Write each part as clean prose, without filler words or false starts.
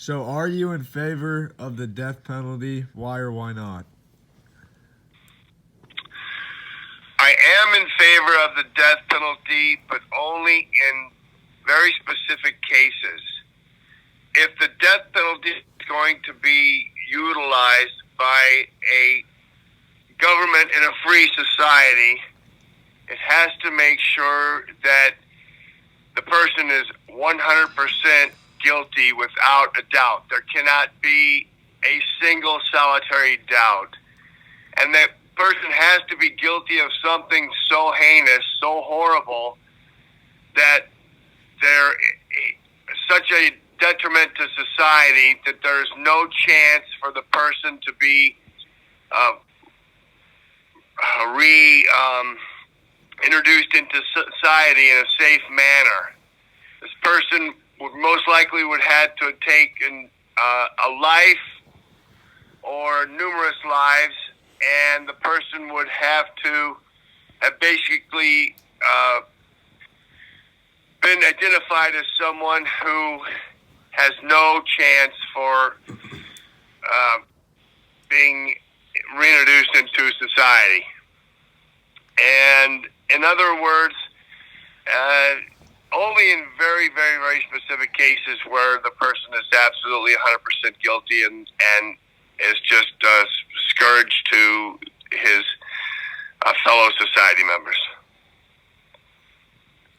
So, are you in favor of the death penalty? Why or why not? I am in favor of the death penalty, but only in very specific cases. If the death penalty is going to be utilized by a government in a free society, it has to make sure that the person is 100% guilty without a doubt. There cannot be a single solitary doubt. And that person has to be guilty of something so heinous, so horrible, that they're such a detriment to society that there's no chance for the person to be introduced into society in a safe manner. This person would most likely would have to take a life or numerous lives, and the person would have to have basically been identified as someone who has no chance for being reintroduced into society. And in other words, only in very, very, very specific cases where the person is absolutely 100% guilty and is just scourge to his fellow society members.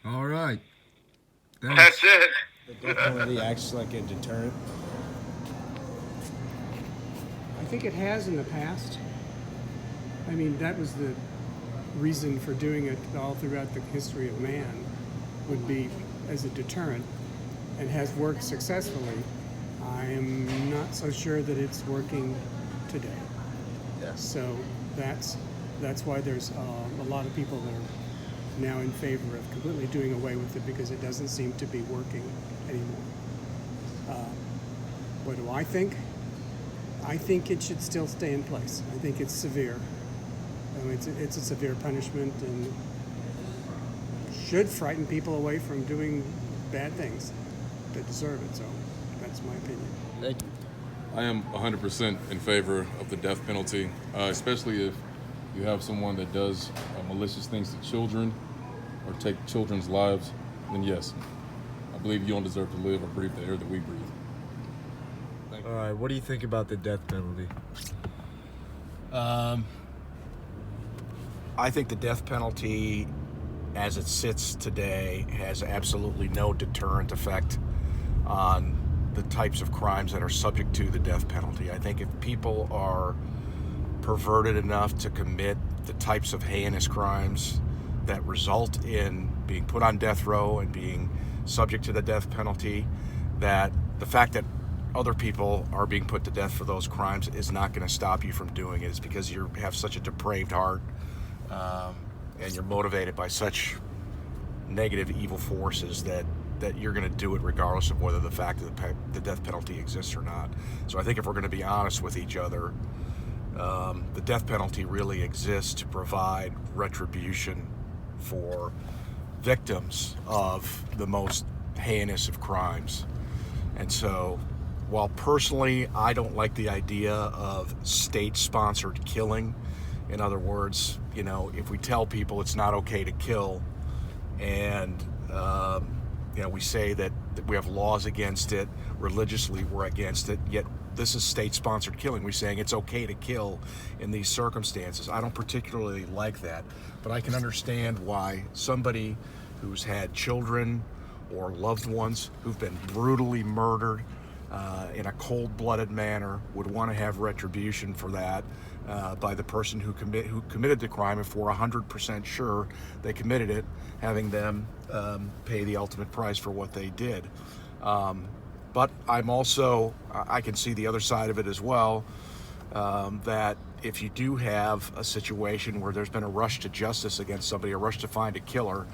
All right. That's it. The death penalty acts like a deterrent. I think it has in the past. I mean, that was the reason for doing it all throughout the history of man, would be as a deterrent, and has worked successfully. I am not so sure that it's working today. Yes. So that's why there's a lot of people that are now in favor of completely doing away with it, because it doesn't seem to be working anymore. What do I think? I think it should still stay in place. I think it's severe. I mean, it's a severe punishment and should frighten people away from doing bad things that deserve it. So that's my opinion. Thank you. I am 100% in favor of the death penalty, especially if you have someone that does malicious things to children or take children's lives, then yes, I believe you don't deserve to live or breathe the air that we breathe. All right. What do you think about the death penalty? I think the death penalty, as it sits today, has absolutely no deterrent effect on the types of crimes that are subject to the death penalty. I think if people are perverted enough to commit the types of heinous crimes that result in being put on death row and being subject to the death penalty, that the fact that other people are being put to death for those crimes is not going to stop you from doing it. It's because you have such a depraved heart, and you're motivated by such negative, evil forces that you're going to do it regardless of whether the fact that the death penalty exists or not. So I think if we're going to be honest with each other, the death penalty really exists to provide retribution for victims of the most heinous of crimes. And so while personally I don't like the idea of state-sponsored killing, in other words, you know, if we tell people it's not okay to kill, and you know, we say that we have laws against it, religiously we're against it, yet this is state-sponsored killing. We're saying it's okay to kill in these circumstances. I don't particularly like that, but I can understand why somebody who's had children or loved ones who've been brutally murdered in a cold-blooded manner would want to have retribution for that by the person who committed the crime, if we're 100% sure they committed it, having them pay the ultimate price for what they did. But I can see the other side of it as well, that if you do have a situation where there's been a rush to justice against somebody, a rush to find a killer,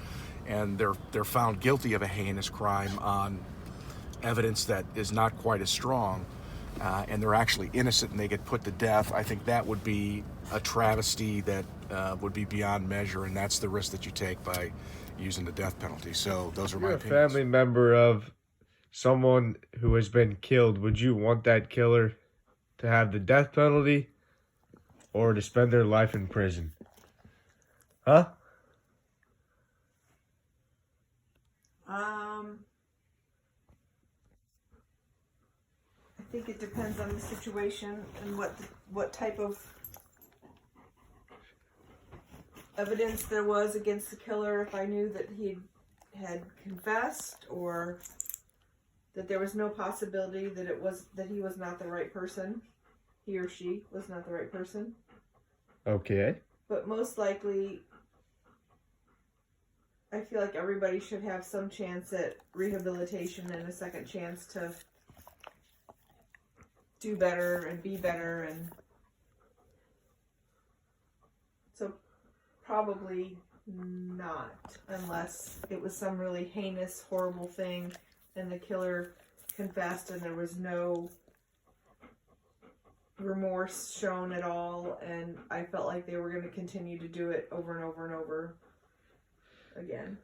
and they're found guilty of a heinous crime on evidence that is not quite as strong, and they're actually innocent and they get put to death, I think that would be a travesty that would be beyond measure, and that's the risk that you take by using the death penalty. So those are my You're a opinions. family member of someone who has been killed, would you want that killer to have the death penalty or to spend their life in prison? Huh? I think it depends on the situation and what type of evidence there was against the killer. If I knew that he had confessed, or that there was no possibility that he was not the right person, he or she was not the right person. Okay. But most likely, I feel like everybody should have some chance at rehabilitation and a second chance to do better and be better, and so probably not, unless it was some really heinous, horrible thing and the killer confessed and there was no remorse shown at all, and I felt like they were going to continue to do it over and over and over again.